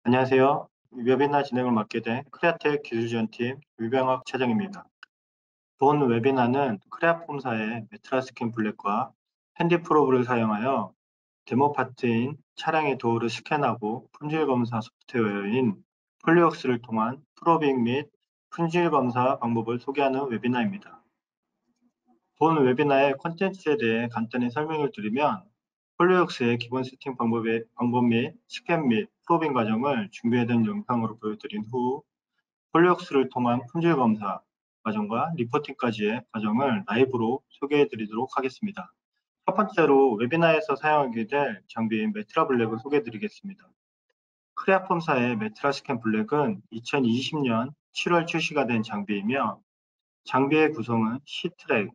안녕하세요. 웨비나 진행을 맡게 된 크레아텍 기술지원팀 유병학 차장입니다. 본 웨비나는 크레아폼사의 메트라스킨 블랙과 핸디프로브를 사용하여 데모 파트인 차량의 도어를 스캔하고 품질 검사 소프트웨어인 폴리웍스를 통한 프로빙 및 품질 검사 방법을 소개하는 웨비나입니다. 본 웨비나의 콘텐츠에 대해 간단히 설명을 드리면 폴리웍스의 기본 세팅 방법 및 스캔 및 프로빙 과정을 준비해둔 영상으로 보여드린 후 폴리웍스를 통한 품질 검사 과정과 리포팅까지의 과정을 라이브로 소개해 드리도록 하겠습니다. 첫 번째로 웨비나에서 사용하게 될 장비인 메트라 블랙을 소개해 드리겠습니다. 크레아폼사의 메트라 스캔 블랙은 2020년 7월 출시가 된 장비이며 장비의 구성은 C트랙,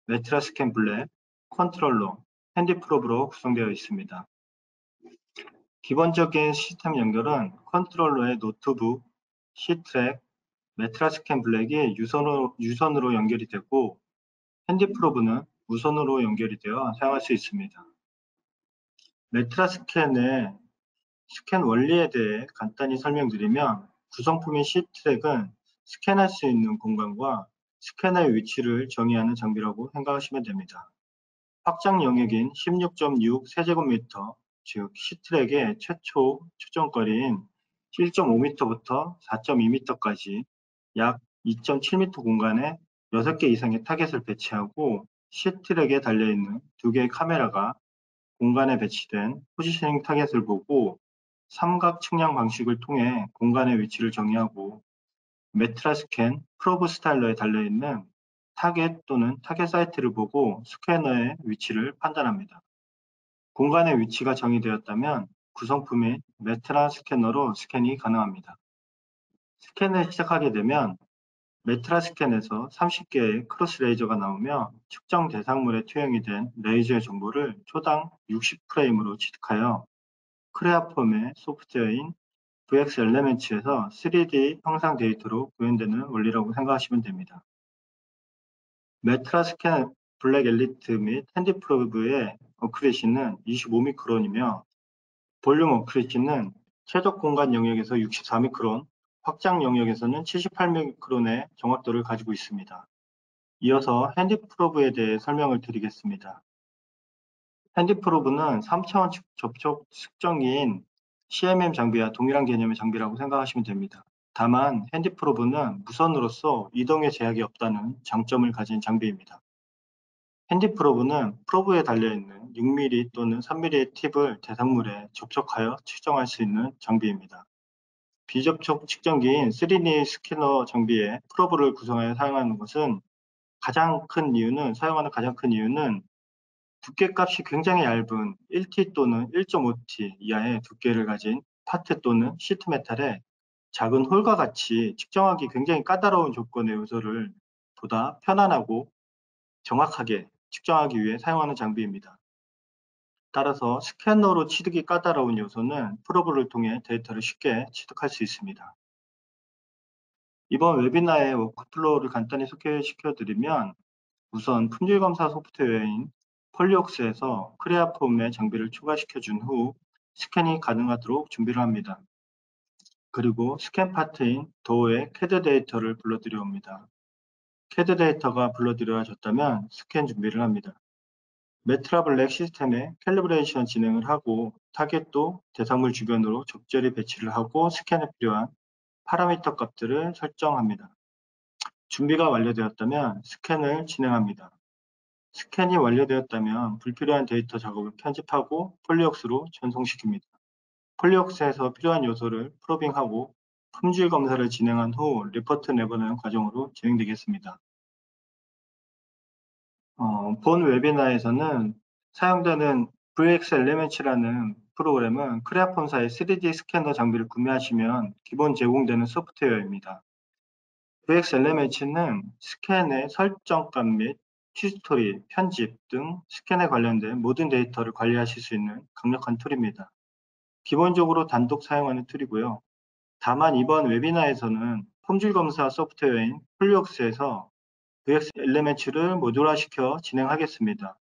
메트라 스캔 블랙, 컨트롤러, 핸디프로브로 구성되어 있습니다. 기본적인 시스템 연결은 컨트롤러의 노트북, C트랙, 메트라 스캔 블랙이 유선으로 연결이 되고 핸디프로브는 무선으로 연결이 되어 사용할 수 있습니다. 메트라 스캔의 스캔 원리에 대해 간단히 설명드리면 구성품인 C트랙은 스캔할 수 있는 공간과 스캐너의 위치를 정의하는 장비라고 생각하시면 됩니다. 확장 영역인 16.6 세제곱미터, 즉 C트랙의 최초 추정거리인 1.5m부터 4.2m까지 약 2.7m 공간에 6개 이상의 타겟을 배치하고 C트랙에 달려있는 2개의 카메라가 공간에 배치된 포지셔닝 타겟을 보고 삼각 측량 방식을 통해 공간의 위치를 정의하고 메트라 스캔 프로브 스타일러에 달려있는 타겟 또는 타겟 사이트를 보고 스캐너의 위치를 판단합니다. 공간의 위치가 정의되었다면 구성품인 메트라 스캐너로 스캔이 가능합니다. 스캔을 시작하게 되면 메트라 스캔에서 30개의 크로스 레이저가 나오며 측정 대상물에 투영이 된 레이저의 정보를 초당 60프레임으로 취득하여 크레아폼의 소프트웨어인 VX 엘레멘츠에서 3D 형상 데이터로 구현되는 원리라고 생각하시면 됩니다. 메트라 스캔 블랙 엘리트 및 핸디프로브의 어큐레시는 25미크론이며 볼륨 어큐레시는 최적 공간 영역에서 64미크론, 확장 영역에서는 78미크론의 정확도를 가지고 있습니다. 이어서 핸디프로브에 대해 설명을 드리겠습니다. 핸디프로브는 3차원 접촉 측정기인 CMM 장비와 동일한 개념의 장비라고 생각하시면 됩니다. 다만 핸디프로브는 무선으로서 이동에 제약이 없다는 장점을 가진 장비입니다. 핸디프로브는 프로브에 달려있는 6mm 또는 3mm의 팁을 대상물에 접촉하여 측정할 수 있는 장비입니다. 비접촉 측정기인 3D 스캐너 장비에 프로브를 구성하여 사용하는 것은 사용하는 가장 큰 이유는 두께값이 굉장히 얇은 1T 또는 1.5T 이하의 두께를 가진 파트 또는 시트 메탈에 작은 홀과 같이 측정하기 굉장히 까다로운 조건의 요소를 보다 편안하고 정확하게 측정하기 위해 사용하는 장비입니다. 따라서 스캐너로 취득이 까다로운 요소는 프로브를 통해 데이터를 쉽게 취득할 수 있습니다. 이번 웨비나의 워크플로우를 간단히 소개시켜 드리면 우선 품질검사 소프트웨어인 폴리웍스에서 크레아폼의 장비를 추가시켜 준 후 스캔이 가능하도록 준비를 합니다. 그리고 스캔 파트인 도어의 CAD 데이터를 불러들여옵니다. CAD 데이터가 불러들여졌다면 스캔 준비를 합니다. 메트라 블랙 시스템의 캘리브레이션 진행을 하고 타겟도 대상물 주변으로 적절히 배치를 하고 스캔에 필요한 파라미터 값들을 설정합니다. 준비가 완료되었다면 스캔을 진행합니다. 스캔이 완료되었다면 불필요한 데이터 작업을 편집하고 폴리웍스로 전송시킵니다. 폴리웍스에서 필요한 요소를 프로빙하고 품질 검사를 진행한 후 리포트 내보내는 과정으로 진행되겠습니다. 본 웨비나에서는 사용되는 VX 엘리멘츠라는 프로그램은 크레아폼사의 3D 스캐너 장비를 구매하시면 기본 제공되는 소프트웨어입니다. VX 엘리멘츠는 스캔의 설정값 및 히스토리, 편집 등 스캔에 관련된 모든 데이터를 관리하실 수 있는 강력한 툴입니다. 기본적으로 단독 사용하는 툴이고요. 다만 이번 웨비나에서는 품질 검사 소프트웨어인 폴리웍스에서 VX 엘리멘츠를 모듈화시켜 진행하겠습니다.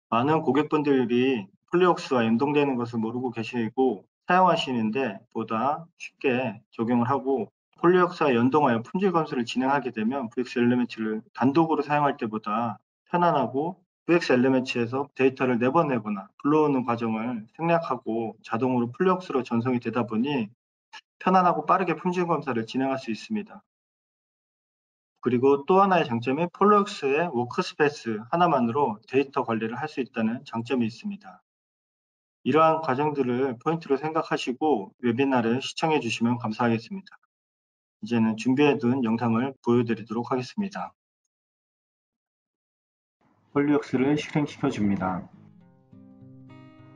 많은 고객분들이 폴리웍스와 연동되는 것을 모르고 계시고 사용하시는데 보다 쉽게 적용을 하고 폴리웍스와 연동하여 품질 검수를 진행하게 되면 VX 엘리멘츠를 단독으로 사용할 때보다 편안하고 VX 엘리멘츠에서 데이터를 내보내거나 불러오는 과정을 생략하고 자동으로 폴리웍스로 전송이 되다 보니 편안하고 빠르게 품질 검사를 진행할 수 있습니다. 그리고 또 하나의 장점이 폴리웍스의 워크스페이스 하나만으로 데이터 관리를 할 수 있다는 장점이 있습니다. 이러한 과정들을 포인트로 생각하시고 웨비나를 시청해 주시면 감사하겠습니다. 이제는 준비해둔 영상을 보여드리도록 하겠습니다. 폴리웍스를 실행시켜 줍니다.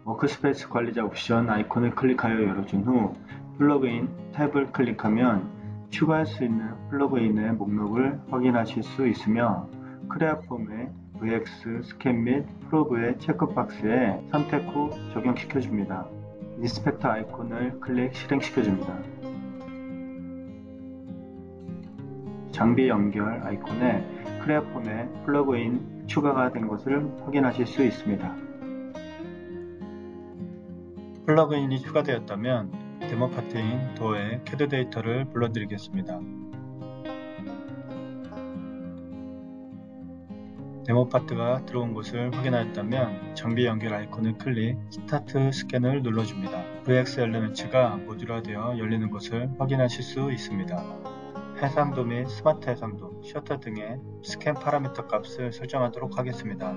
워크스페이스 관리자 옵션 아이콘을 클릭하여 열어준 후 플러그인 탭을 클릭하면 추가할 수 있는 플러그인의 목록을 확인하실 수 있으며 크레아폼의 VX 스캔 및 프로브의 체크박스에 선택 후 적용시켜 줍니다. 인스펙터 아이콘을 클릭 실행시켜 줍니다. 장비 연결 아이콘에 크레아폼의 플러그인 추가가 된 것을 확인하실 수 있습니다. 플러그인이 추가되었다면 데모 파트인 도어에 CAD 데이터를 불러드리겠습니다. 데모 파트가 들어온 것을 확인하였다면 장비 연결 아이콘을 클릭 스타트 스캔을 눌러줍니다. VX 엘리멘츠가 모듈화되어 열리는 것을 확인하실 수 있습니다. 해상도 및 스마트 해상도, 셔터 등의 스캔 파라미터 값을 설정하도록 하겠습니다.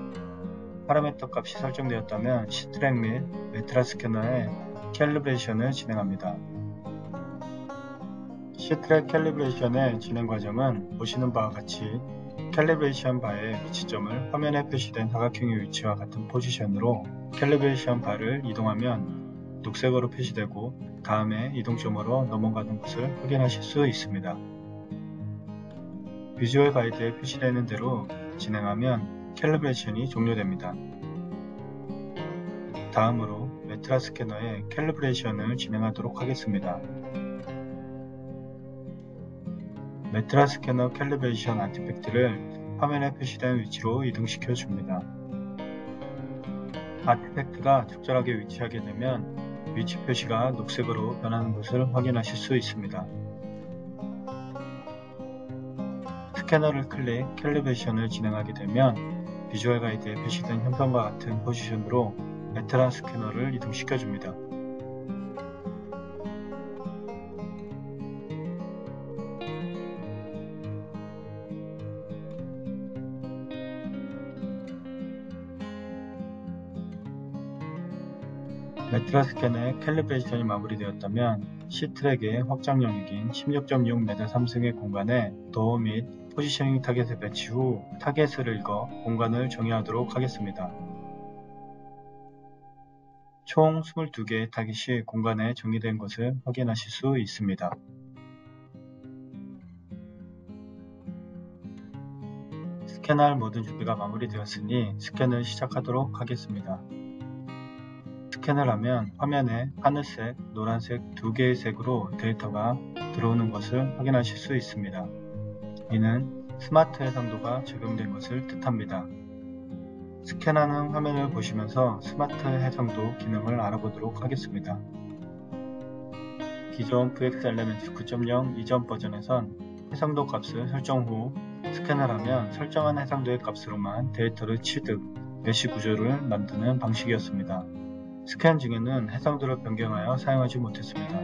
파라미터 값이 설정되었다면 시트랙 및 메트라 스캐너의 캘리브레이션을 진행합니다. 시트랙 캘리브레이션의 진행 과정은 보시는 바와 같이 캘리브레이션 바의 위치점을 화면에 표시된 사각형의 위치와 같은 포지션으로 캘리브레이션 바를 이동하면 녹색으로 표시되고 다음에 이동점으로 넘어가는 것을 확인하실 수 있습니다. 비주얼 가이드에 표시되는 대로 진행하면 캘리브레이션이 종료됩니다. 다음으로 메트라 스캐너의 캘리브레이션을 진행하도록 하겠습니다. 메트라 스캐너 캘리브레이션 아티팩트를 화면에 표시된 위치로 이동시켜 줍니다. 아티팩트가 적절하게 위치하게 되면 위치 표시가 녹색으로 변하는 것을 확인하실 수 있습니다. 스캐너를 클릭 캘리브레이션을 진행하게 되면 비주얼 가이드에 표시된 형편과 같은 포지션으로 메트라 스캐너를 이동시켜 줍니다. 메트라 스캔의 캘리브레이션이 마무리되었다면 C트랙의 확장 영역인 16.6m 3승의 공간에 도어 및 포지셔닝 타겟을 배치 후 타겟을 읽어 공간을 정의하도록 하겠습니다. 총 22개의 타깃이 공간에 정의된 것을 확인하실 수 있습니다. 스캔할 모든 준비가 마무리되었으니 스캔을 시작하도록 하겠습니다. 스캔을 하면 화면에 하늘색, 노란색 두 개의 색으로 데이터가 들어오는 것을 확인하실 수 있습니다. 이는 스마트 해상도가 적용된 것을 뜻합니다. 스캔하는 화면을 보시면서 스마트 해상도 기능을 알아보도록 하겠습니다. 기존 VX 엘리멘츠 9.0 이전 버전에선 해상도 값을 설정 후 스캔을 하면 설정한 해상도의 값으로만 데이터를 취득, 메쉬 구조를 만드는 방식이었습니다. 스캔 중에는 해상도를 변경하여 사용하지 못했습니다.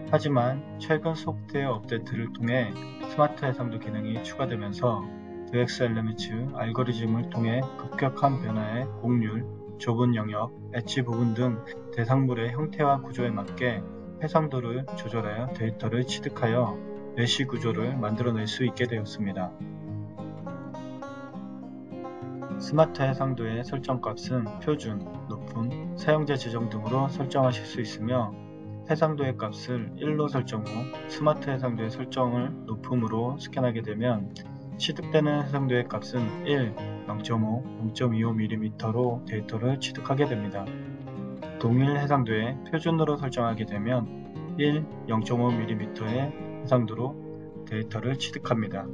하지만 최근 소프트웨어 업데이트를 통해 스마트 해상도 기능이 추가되면서 VX 엘리멘츠 알고리즘을 통해 급격한 변화의 곡률, 좁은 영역, 엣지 부분 등 대상물의 형태와 구조에 맞게 해상도를 조절하여 데이터를 취득하여 메쉬 구조를 만들어낼 수 있게 되었습니다. 스마트 해상도의 설정값은 표준, 높음, 사용자 지정 등으로 설정하실 수 있으며 해상도의 값을 1로 설정 후 스마트 해상도의 설정을 높음으로 스캔하게 되면 취득되는 해상도의 값은 1, 0.5, 0.25mm로 데이터를 취득하게 됩니다. 동일 해상도의 표준으로 설정하게 되면 1, 0.5mm의 해상도로 데이터를 취득합니다.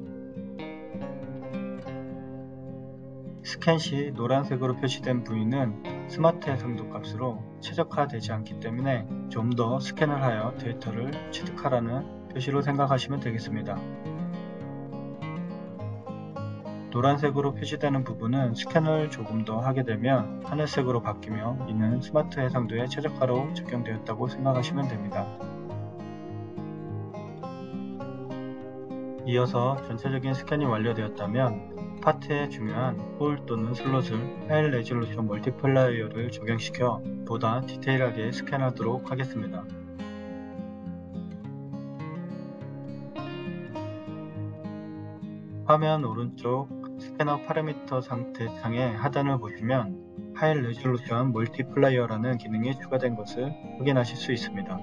스캔 시 노란색으로 표시된 부위는 스마트 해상도 값으로 최적화되지 않기 때문에 좀 더 스캔을 하여 데이터를 취득하라는 표시로 생각하시면 되겠습니다. 노란색으로 표시되는 부분은 스캔을 조금 더 하게 되면 하늘색으로 바뀌며 이는 스마트 해상도의 최적화로 적용되었다고 생각하시면 됩니다. 이어서 전체적인 스캔이 완료되었다면 파트에 중요한 홀 또는 슬롯을 하이 레졸루션 멀티플라이어를 적용시켜 보다 디테일하게 스캔하도록 하겠습니다. 화면 오른쪽 스캐너 파라미터 상태 창의 하단을 보시면 하이 레졸루션 멀티플라이어라는 기능이 추가된 것을 확인하실 수 있습니다.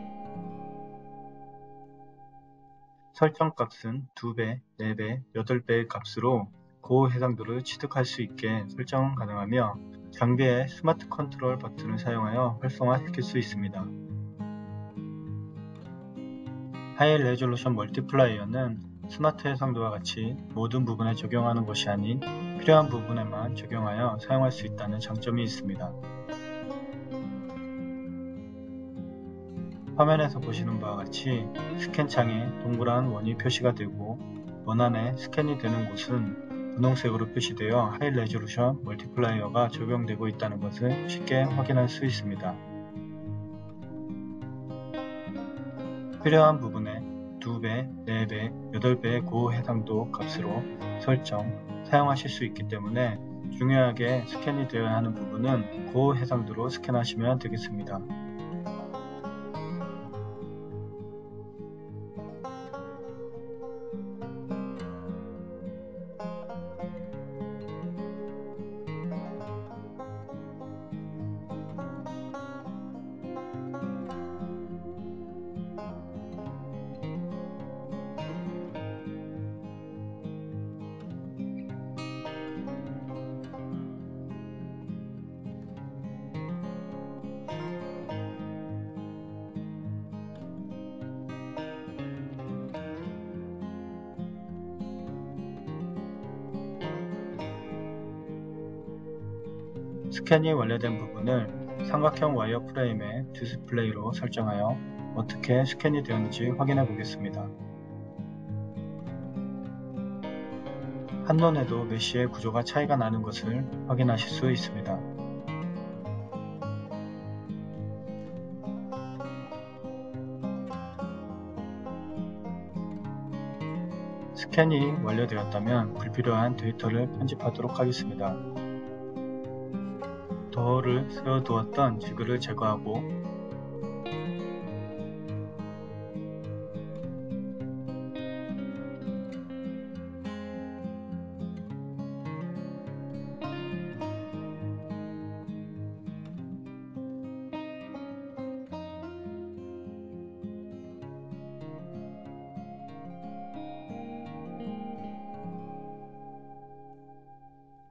설정 값은 2배, 4배, 8배의 값으로 고해상도를 취득할 수 있게 설정 가능하며 장비의 스마트 컨트롤 버튼을 사용하여 활성화시킬 수 있습니다. 하이 레졸루션 멀티플라이어는 스마트 해상도와 같이 모든 부분에 적용하는 것이 아닌 필요한 부분에만 적용하여 사용할 수 있다는 장점이 있습니다. 화면에서 보시는 바와 같이 스캔 창에 동그란 원이 표시가 되고 원 안에 스캔이 되는 곳은 분홍색으로 표시되어 하이 레졸루션 멀티플라이어가 적용되고 있다는 것을 쉽게 확인할 수 있습니다. 필요한 부분에 2배, 4배, 8배의 고해상도 값으로 설정, 사용하실 수 있기 때문에 중요하게 스캔이 되어야 하는 부분은 고해상도로 스캔하시면 되겠습니다. 스캔이 완료된 부분을 삼각형 와이어 프레임의 디스플레이로 설정하여 어떻게 스캔이 되었는지 확인해 보겠습니다. 한눈에도 메쉬의 구조가 차이가 나는 것을 확인하실 수 있습니다. 스캔이 완료되었다면 불필요한 데이터를 편집하도록 하겠습니다. 도어를 세워두었던 지그를 제거하고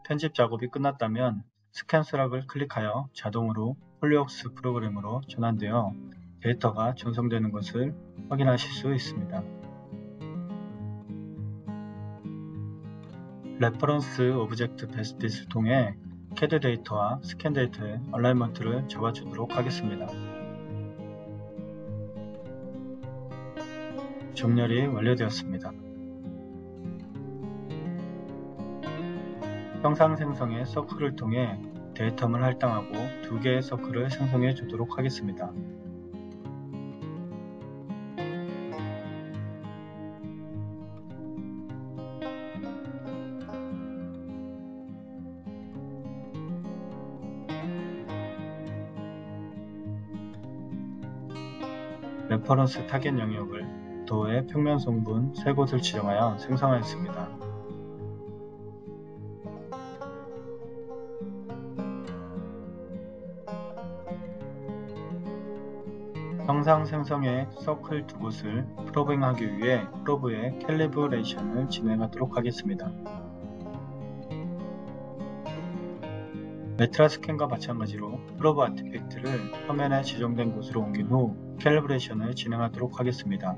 편집 작업이 끝났다면 스캔 수락을 클릭하여 자동으로 폴리웍스 프로그램으로 전환되어 데이터가 전송되는 것을 확인하실 수 있습니다. 레퍼런스 오브젝트 베스핏을 통해 CAD 데이터와 스캔 데이터의 얼라이먼트를 잡아주도록 하겠습니다. 정렬이 완료되었습니다. 형상 생성의 서클을 통해 데이터를 할당하고 2개의 서클을 생성해 주도록 하겠습니다. 레퍼런스 타겟 영역을 도어의 평면 성분 3곳을 지정하여 생성하였습니다. 형상 생성의 서클 2곳을 프로빙하기 위해 프로브의 캘리브레이션을 진행하도록 하겠습니다. 메트라 스캔과 마찬가지로 프로브 아티팩트를 화면에 지정된 곳으로 옮긴 후 캘리브레이션을 진행하도록 하겠습니다.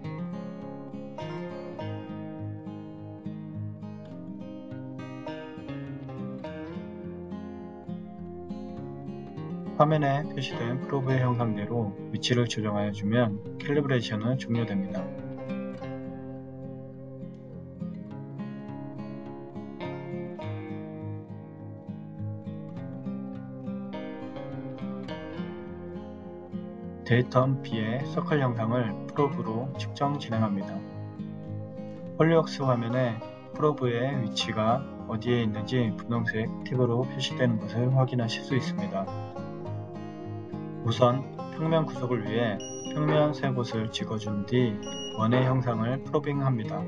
화면에 표시된 프로브의 형상대로 위치를 조정하여 주면 캘리브레이션은 종료됩니다. 데이텀 B의 서클 형상을 프로브로 측정 진행합니다. 홀리웍스 화면에 프로브의 위치가 어디에 있는지 분홍색 팁으로 표시되는 것을 확인하실 수 있습니다. 우선 평면 구석을 위해 평면 3곳을 찍어준 뒤 원의 형상을 프로빙합니다.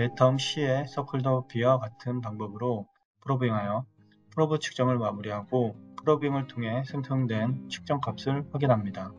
데이텀 C의 서클도 B와 같은 방법으로 프로빙하여 프로브 측정을 마무리하고 프로빙을 통해 생성된 측정값을 확인합니다.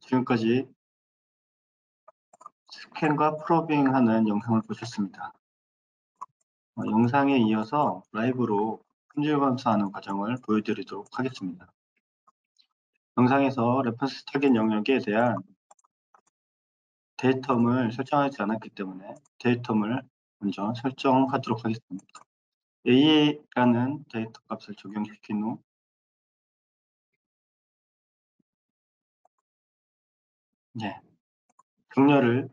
지금까지 스캔과 프로빙하는 영상을 보셨습니다. 영상에 이어서 라이브로 품질 검사하는 과정을 보여드리도록 하겠습니다. 영상에서 레퍼런스 타겟 영역에 대한 데이텀을 설정하지 않았기 때문에 데이텀을 먼저 설정하도록 하겠습니다. A라는 데이터 값을 적용시킨 후 정렬을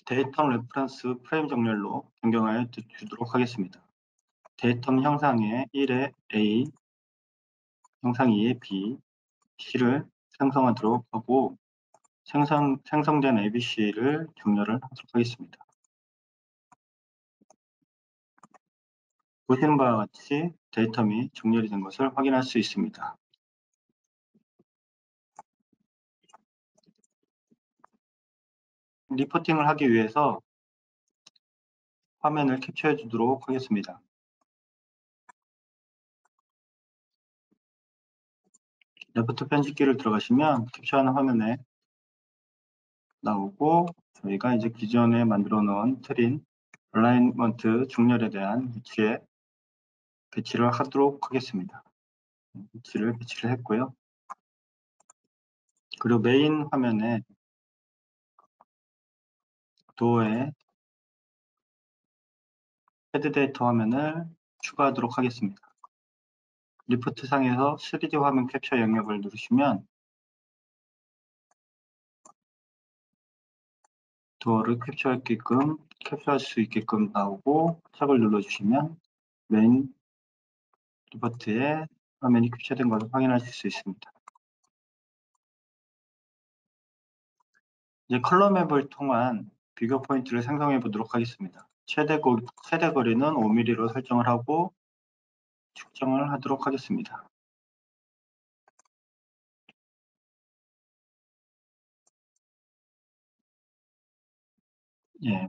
데이텀 레퍼런스 프레임 정렬로 변경하여 주도록 하겠습니다. 데이텀 형상에 1에 A, 형상 2에 B, C를 생성하도록 하고 생성된 ABC를 정렬을 하도록 하겠습니다. 보시는 바와 같이 데이텀이 정렬이 된 것을 확인할 수 있습니다. 리포팅을 하기 위해서 화면을 캡처해 주도록 하겠습니다. 레포트 편집기를 들어가시면 캡처하는 화면에 나오고 저희가 이제 기존에 만들어 놓은 틀인 얼라이먼트 중렬에 대한 위치에 배치를 하도록 하겠습니다. 위치를 배치를 했고요. 그리고 메인 화면에 도어에 헤드 데이터 화면을 추가하도록 하겠습니다. 리포트 상에서 3D 화면 캡처 영역을 누르시면 도어를 캡처할 수 있게끔 나오고 탭을 눌러주시면 메인 리포트에 화면이 캡처된 것을 확인하실 수 있습니다. 이제 컬러 맵을 통한 비교 포인트를 생성해 보도록 하겠습니다. 최대 거리는 5mm로 설정을 하고 측정을 하도록 하겠습니다.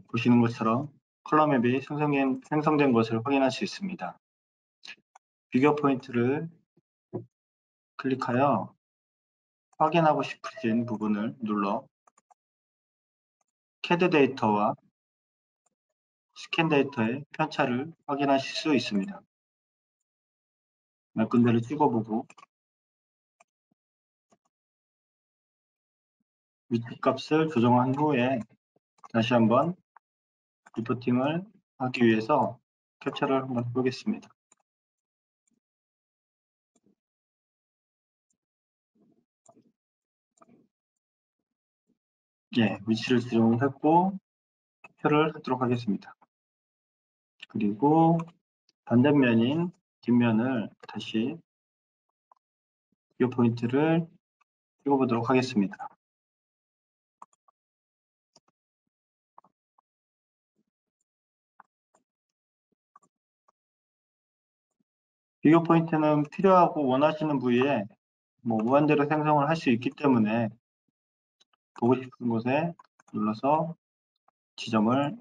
보시는 것처럼 컬러 맵이 생성된 것을 확인할 수 있습니다. 비교 포인트를 클릭하여 확인하고 싶으신 부분을 눌러 CAD 데이터와 스캔 데이터의 편차를 확인하실 수 있습니다. 몇 군데를 찍어보고 위치값을 조정한 후에 다시 한번 리포팅을 하기 위해서 캡처를 한번 해보겠습니다. 위치를 지정했고 캡처를 하도록 하겠습니다. 그리고 반대면인 뒷면을 다시 비교 포인트를 찍어보도록 하겠습니다. 비교 포인트는 필요하고 원하시는 부위에 무한대로 생성을 할 수 있기 때문에 보고 싶은 곳에 눌러서 지점을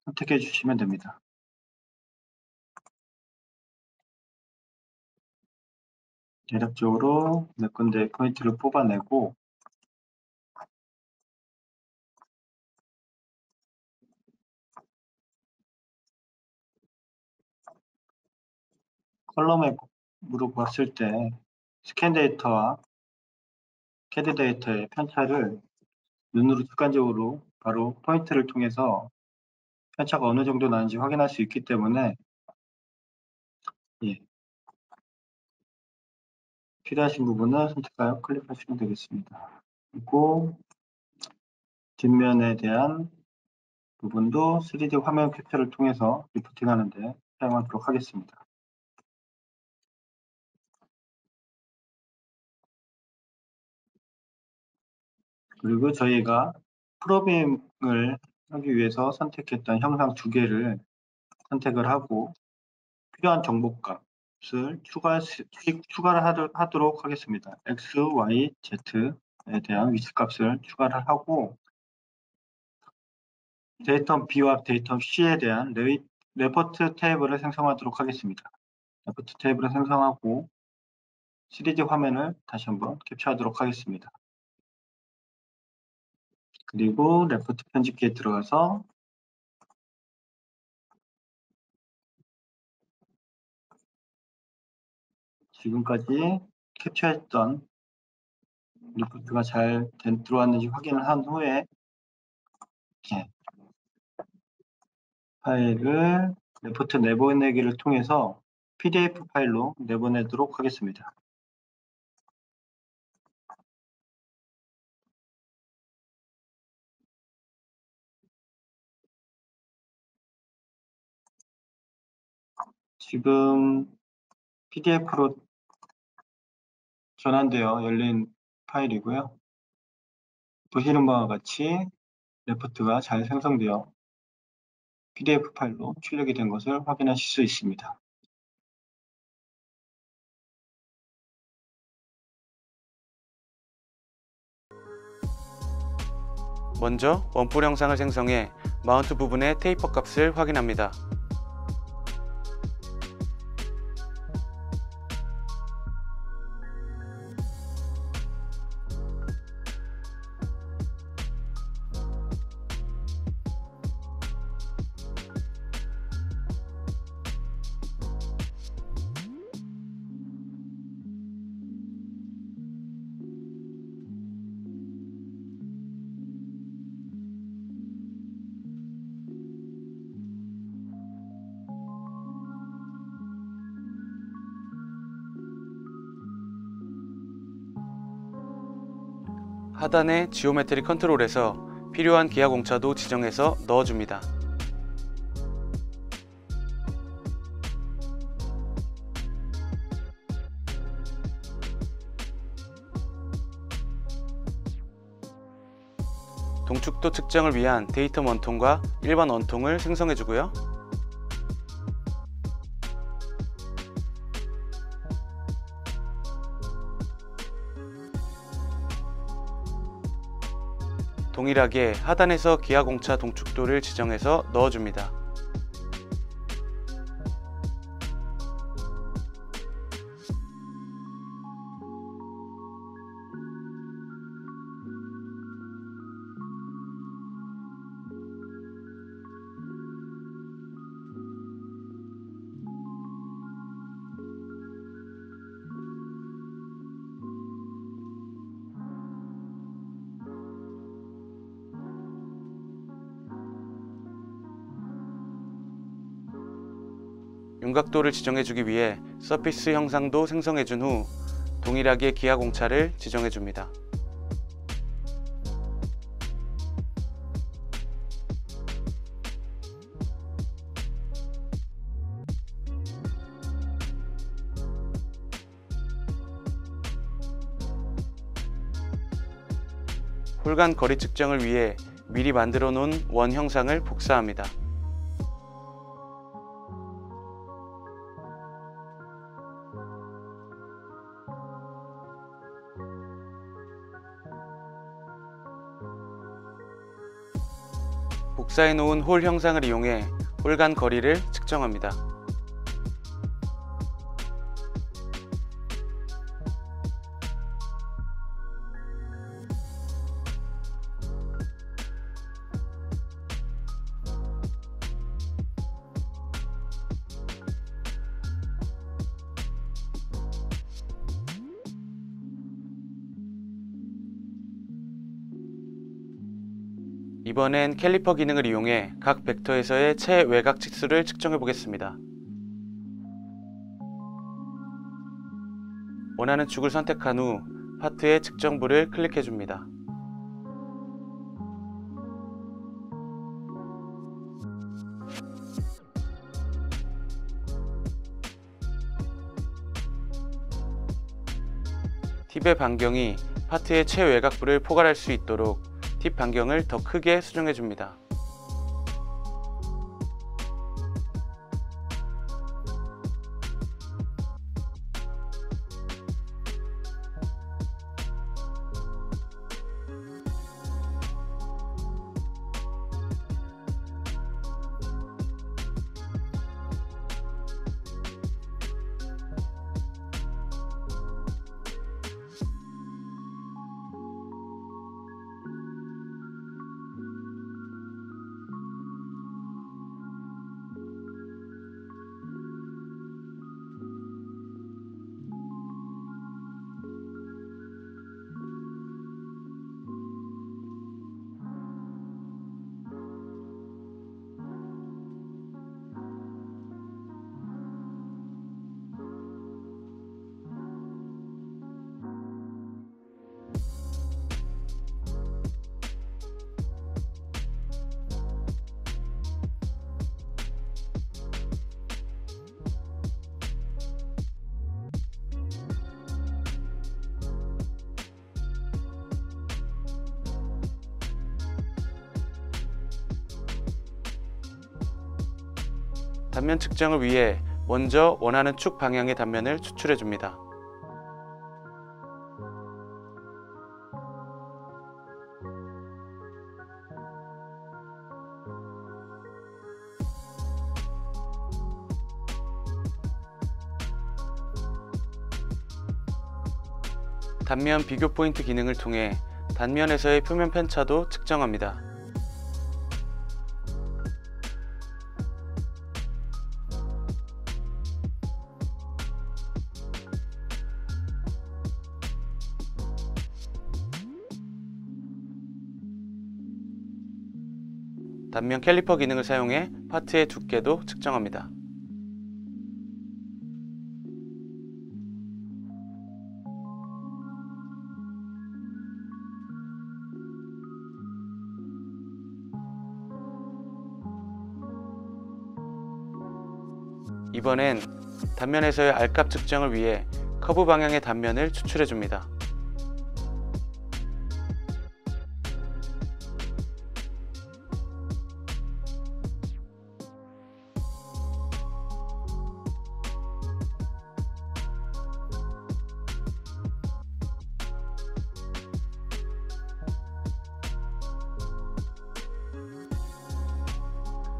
선택해 주시면 됩니다. 대략적으로 몇 군데 포인트를 뽑아내고 컬러맵으로 봤을 때 스캔 데이터와 캐드 데이터의 편차를 눈으로 직관적으로 바로 포인트를 통해서 편차가 어느 정도 나는지 확인할 수 있기 때문에 필요하신 부분은 선택하여 클릭하시면 되겠습니다. 그리고 뒷면에 대한 부분도 3D 화면 캡처를 통해서 리포팅 하는데 사용하도록 하겠습니다. 그리고 저희가 프로빔을 하기 위해서 선택했던 형상 두 개를 선택을 하고 필요한 정보값을 추가를 하도록 하겠습니다. X, Y, Z에 대한 위치값을 추가를 하고 데이터 B와 데이터 C에 대한 레포트 테이블을 생성하도록 하겠습니다. 레포트 테이블을 생성하고 3D 화면을 다시 한번 캡처하도록 하겠습니다. 그리고 레포트 편집기에 들어가서 지금까지 캡처했던 리포트가 잘 들어왔는지 확인을 한 후에 파일을 레포트 내보내기를 통해서 PDF 파일로 내보내도록 하겠습니다. 지금 PDF로 전환되어 열린 파일이고요. 보시는 바와 같이 레포트가 잘 생성되어 PDF 파일로 출력이 된 것을 확인하실 수 있습니다. 먼저 원뿔 형상을 생성해 마운트 부분의 테이퍼 값을 확인합니다. 하단의 지오메트리 컨트롤에서 필요한 기하 공차도 지정해서 넣어줍니다. 동축도 측정을 위한 데이터 원통과 일반 원통을 생성해주고요. 동일하게 하단에서 기하 공차 동축도를 지정해서 넣어줍니다. 윤곽도를 지정해주기 위해 서피스 형상도 생성해준 후 동일하게 기하 공차를 지정해줍니다. 홀 간 거리 측정을 위해 미리 만들어 놓은 원 형상을 복사합니다. 복사해 놓은 홀 형상을 이용해 홀 간 거리를 측정합니다. 이번엔 캘리퍼 기능을 이용해 각 벡터에서의 최외곽 치수를 측정해 보겠습니다. 원하는 축을 선택한 후 파트의 측정부를 클릭해 줍니다. 팁의 반경이 파트의 최외곽부를 포괄할 수 있도록 팁 반경을 더 크게 수정해 줍니다. 단면 측정을 위해 먼저 원하는 축 방향의 단면을 추출해 줍니다. 단면 비교 포인트 기능을 통해 단면에서의 표면 편차도 측정합니다. 단면 캘리퍼 기능을 사용해 파트의 두께도 측정합니다. 이번엔 단면에서의 R값 측정을 위해 커브 방향의 단면을 추출해 줍니다.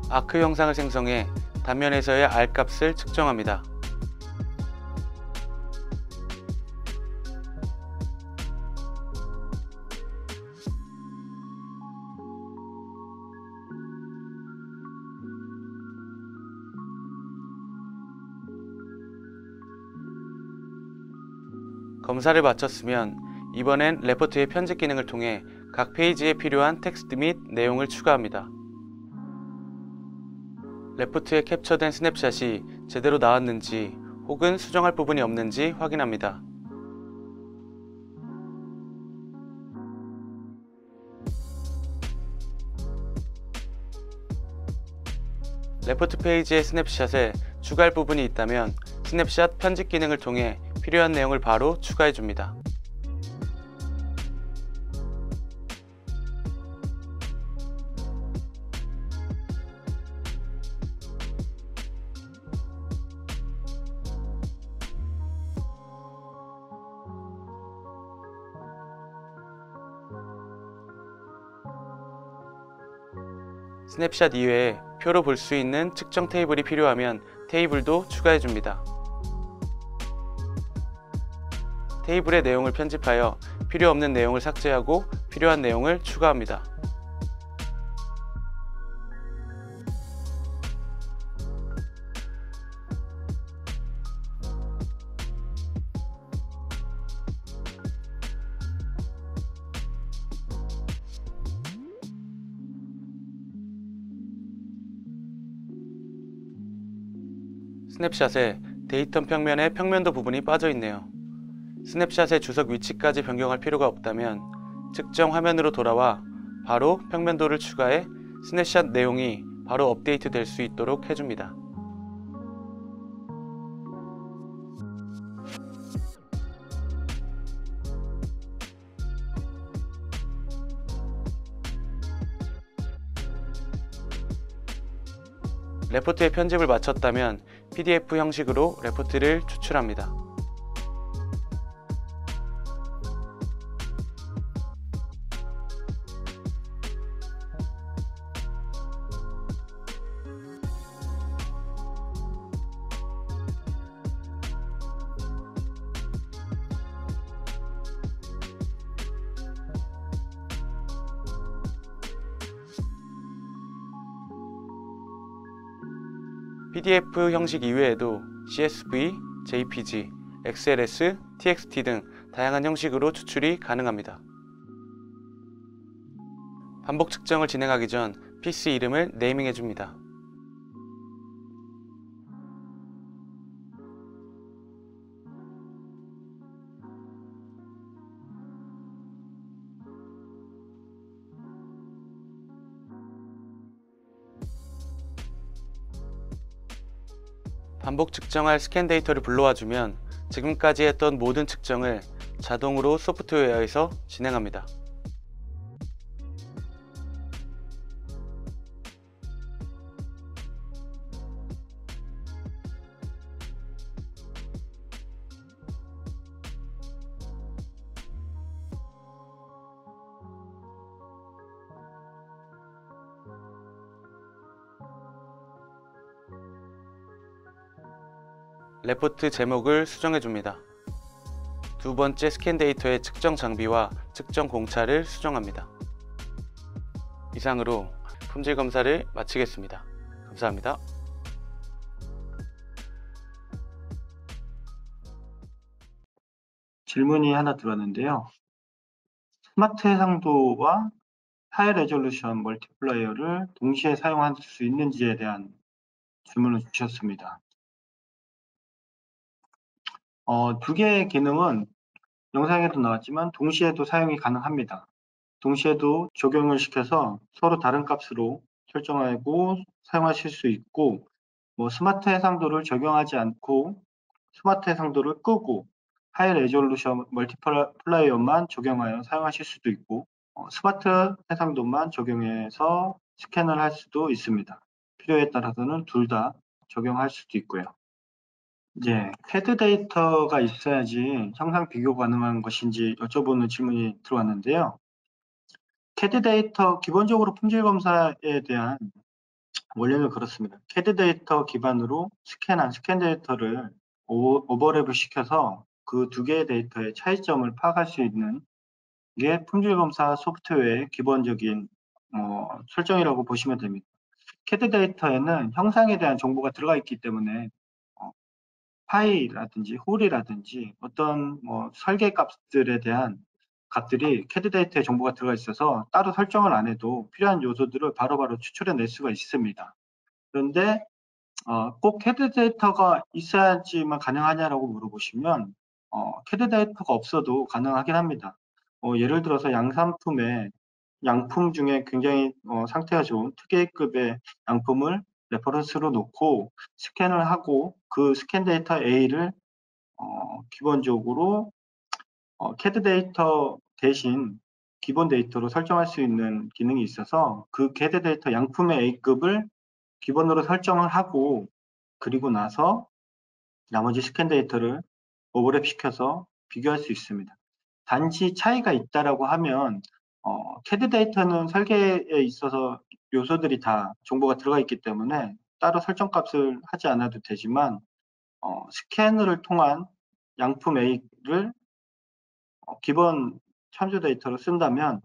아크 형상을 생성해 단면에서의 R값을 측정합니다. 검사를 마쳤으면 이번엔 레포트의 편집 기능을 통해 각 페이지에 필요한 텍스트 및 내용을 추가합니다. 레포트에 캡처된 스냅샷이 제대로 나왔는지 혹은 수정할 부분이 없는지 확인합니다. 레포트 페이지의 스냅샷에 추가할 부분이 있다면 스냅샷 편집 기능을 통해 필요한 내용을 바로 추가해 줍니다. 스냅샷 이외에 표로 볼 수 있는 측정 테이블이 필요하면 테이블도 추가해줍니다. 테이블의 내용을 편집하여 필요 없는 내용을 삭제하고 필요한 내용을 추가합니다. 스냅샷에 데이터 평면에 평면도 부분이 빠져 있네요. 스냅샷의 주석 위치까지 변경할 필요가 없다면 측정 화면으로 돌아와 바로 평면도를 추가해 스냅샷 내용이 바로 업데이트 될 수 있도록 해줍니다. 레포트의 편집을 마쳤다면 PDF 형식으로 레포트를 추출합니다. PDF 형식 이외에도 CSV, JPG, XLS, TXT 등 다양한 형식으로 추출이 가능합니다. 반복 측정을 진행하기 전 PC 이름을 네이밍해 줍니다. 반복 측정할 스캔 데이터를 불러와 주면 지금까지 했던 모든 측정을 자동으로 소프트웨어에서 진행합니다. 레포트 제목을 수정해 줍니다. 두 번째 스캔 데이터의 측정 장비와 측정 공차를 수정합니다. 이상으로 품질 검사를 마치겠습니다. 감사합니다. 질문이 하나 들어왔는데요. 스마트 해상도와 하이 레졸루션 멀티플라이어를 동시에 사용할 수 있는지에 대한 질문을 주셨습니다. 두 개의 기능은 영상에도 나왔지만 동시에도 사용이 가능합니다. 동시에도 적용을 시켜서 서로 다른 값으로 설정하고 사용하실 수 있고, 스마트 해상도를 적용하지 않고 스마트 해상도를 끄고 하이 레졸루션 멀티플라이어만 적용하여 사용하실 수도 있고, 스마트 해상도만 적용해서 스캔을 할 수도 있습니다. 필요에 따라서는 둘 다 적용할 수도 있고요. 이제 CAD 데이터가 있어야지 형상 비교 가능한 것인지 여쭤보는 질문이 들어왔는데요. CAD 데이터, 기본적으로 품질 검사에 대한 원리는 그렇습니다. CAD 데이터 기반으로 스캔한 스캔 데이터를 오버랩을 시켜서 그 두 개의 데이터의 차이점을 파악할 수 있는 게 품질 검사 소프트웨어의 기본적인 설정이라고 보시면 됩니다. CAD 데이터에는 형상에 대한 정보가 들어가 있기 때문에 파이라든지 홀이라든지 어떤 설계 값들에 대한 값들이 CAD 데이터에 정보가 들어가 있어서 따로 설정을 안 해도 필요한 요소들을 바로바로 추출해낼 수가 있습니다. 그런데 꼭 CAD 데이터가 있어야지만 가능하냐라고 물어보시면 CAD 데이터가 없어도 가능하긴 합니다. 예를 들어서 양품 중에 굉장히 상태가 좋은 특A급의 양품을 레퍼런스로 놓고 스캔을 하고 그 스캔 데이터 A를 기본적으로 CAD 데이터 대신 기본 데이터로 설정할 수 있는 기능이 있어서 그 CAD 데이터 양품의 A급을 기본으로 설정을 하고 그리고 나서 나머지 스캔 데이터를 오버랩 시켜서 비교할 수 있습니다. 단지 차이가 있다라고 하면 CAD 데이터는 설계에 있어서 요소들이 다 정보가 들어가 있기 때문에 따로 설정값을 하지 않아도 되지만 스캐너를 통한 양품 A를 기본 참조 데이터로 쓴다면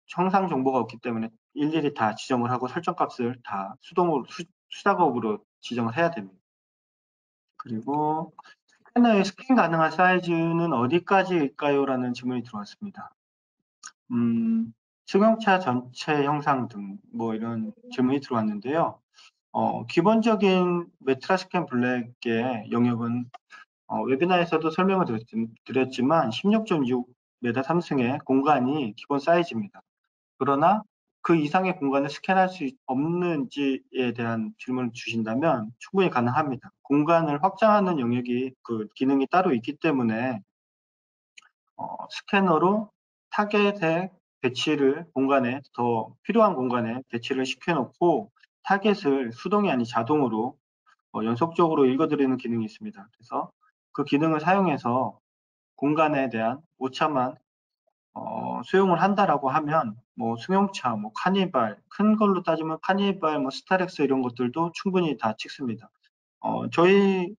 형상 정보가 없기 때문에 일일이 다 지정을 하고 설정값을 다 수동으로 수작업으로 지정을 해야 됩니다. 그리고 스캐너의 스캔 가능한 사이즈는 어디까지일까요? 라는 질문이 들어왔습니다. 승용차 전체 형상 등 뭐 이런 질문이 들어왔는데요. 기본적인 메트라스캔 블랙의 영역은 웨비나에서도 설명을 드렸지만 16.6m 3승의 공간이 기본 사이즈입니다. 그러나 그 이상의 공간을 스캔할 수 없는지에 대한 질문을 주신다면 충분히 가능합니다. 공간을 확장하는 영역이 그 기능이 따로 있기 때문에 스캐너로 타겟의 배치를 공간에 더 필요한 공간에 배치를 시켜놓고 타겟을 수동이 아닌 자동으로 연속적으로 읽어드리는 기능이 있습니다. 그래서 그 기능을 사용해서 공간에 대한 오차만 수용을 한다라고 하면 뭐 승용차, 뭐 카니발, 큰 걸로 따지면 카니발, 뭐 스타렉스 이런 것들도 충분히 다 찍습니다. 저희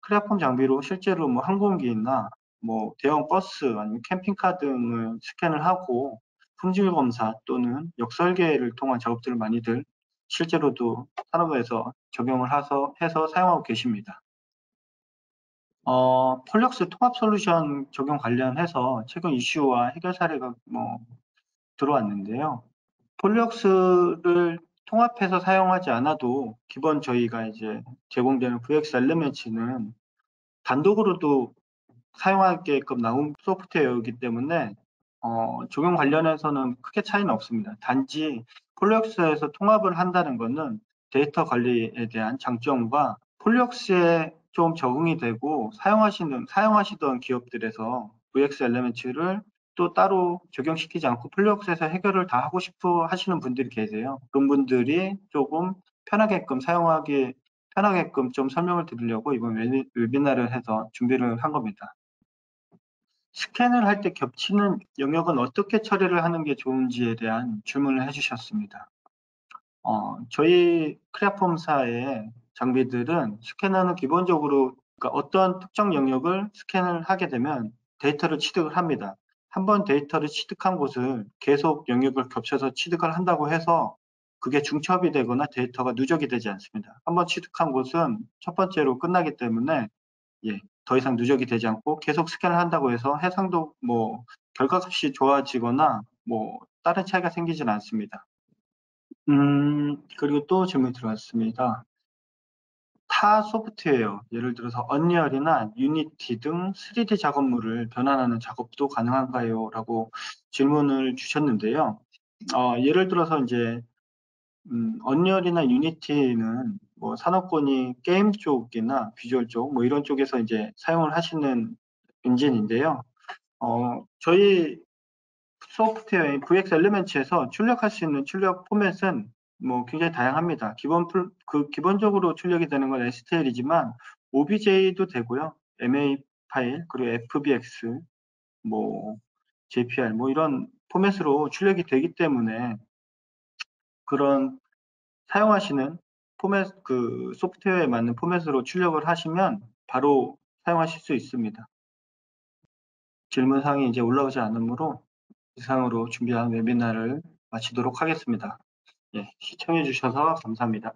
크레아폼 장비로 실제로 뭐 항공기나 뭐 대형 버스 아니면 캠핑카 등을 스캔을 하고 품질 검사 또는 역설계를 통한 작업들을 많이들 실제로도 산업에서 적용을 해서 사용하고 계십니다. 폴럭스 통합 솔루션 적용 관련해서 최근 이슈와 해결 사례가 뭐 들어왔는데요. 폴럭스를 통합해서 사용하지 않아도 기본 저희가 이제 제공되는 VX 엘리멘츠는 단독으로도 사용하게끔 나온 소프트웨어이기 때문에 적용 관련해서는 크게 차이는 없습니다. 단지 폴럭스에서 통합을 한다는 것은 데이터 관리에 대한 장점과 폴럭스에 좀 적응이 되고 사용하시던 기업들에서 VX 엘리멘츠를 또 따로 적용시키지 않고 폴럭스에서 해결을 다 하고 싶어 하시는 분들이 계세요. 그런 분들이 조금 편하게끔 좀 설명을 드리려고 이번 웨비나를 해서 준비를 한 겁니다. 스캔을 할 때 겹치는 영역은 어떻게 처리를 하는 게 좋은지에 대한 질문을 해주셨습니다. 저희 크레아폼사의 장비들은 스캐너는 기본적으로 그러니까 어떤 특정 영역을 스캔을 하게 되면 데이터를 취득을 합니다. 한번 데이터를 취득한 곳을 계속 영역을 겹쳐서 취득을 한다고 해서 그게 중첩이 되거나 데이터가 누적이 되지 않습니다. 한번 취득한 곳은 첫 번째로 끝나기 때문에 더 이상 누적이 되지 않고 계속 스캔을 한다고 해서 해상도 뭐 결과값이 좋아지거나 뭐 다른 차이가 생기지는 않습니다. 그리고 또 질문이 들어왔습니다. 타 소프트웨어, 예를 들어서 언리얼이나 유니티 등 3D 작업물을 변환하는 작업도 가능한가요? 라고 질문을 주셨는데요. 예를 들어서 이제 언리얼이나 유니티는 뭐 산업권이 게임 쪽이나 비주얼 쪽, 뭐 이런 쪽에서 이제 사용을 하시는 엔진인데요. 저희 소프트웨어인 VX 엘리멘츠에서 출력할 수 있는 출력 포맷은 뭐 굉장히 다양합니다. 기본적으로 출력이 되는 건 STL이지만 OBJ도 되고요. MA 파일, 그리고 FBX, 뭐 JPR, 뭐 이런 포맷으로 출력이 되기 때문에 그런 사용하시는 포맷, 그 소프트웨어에 맞는 포맷으로 출력을 하시면 바로 사용하실 수 있습니다. 질문 사항이 이제 올라오지 않으므로 이상으로 준비한 웨비나를 마치도록 하겠습니다. 시청해 주셔서 감사합니다.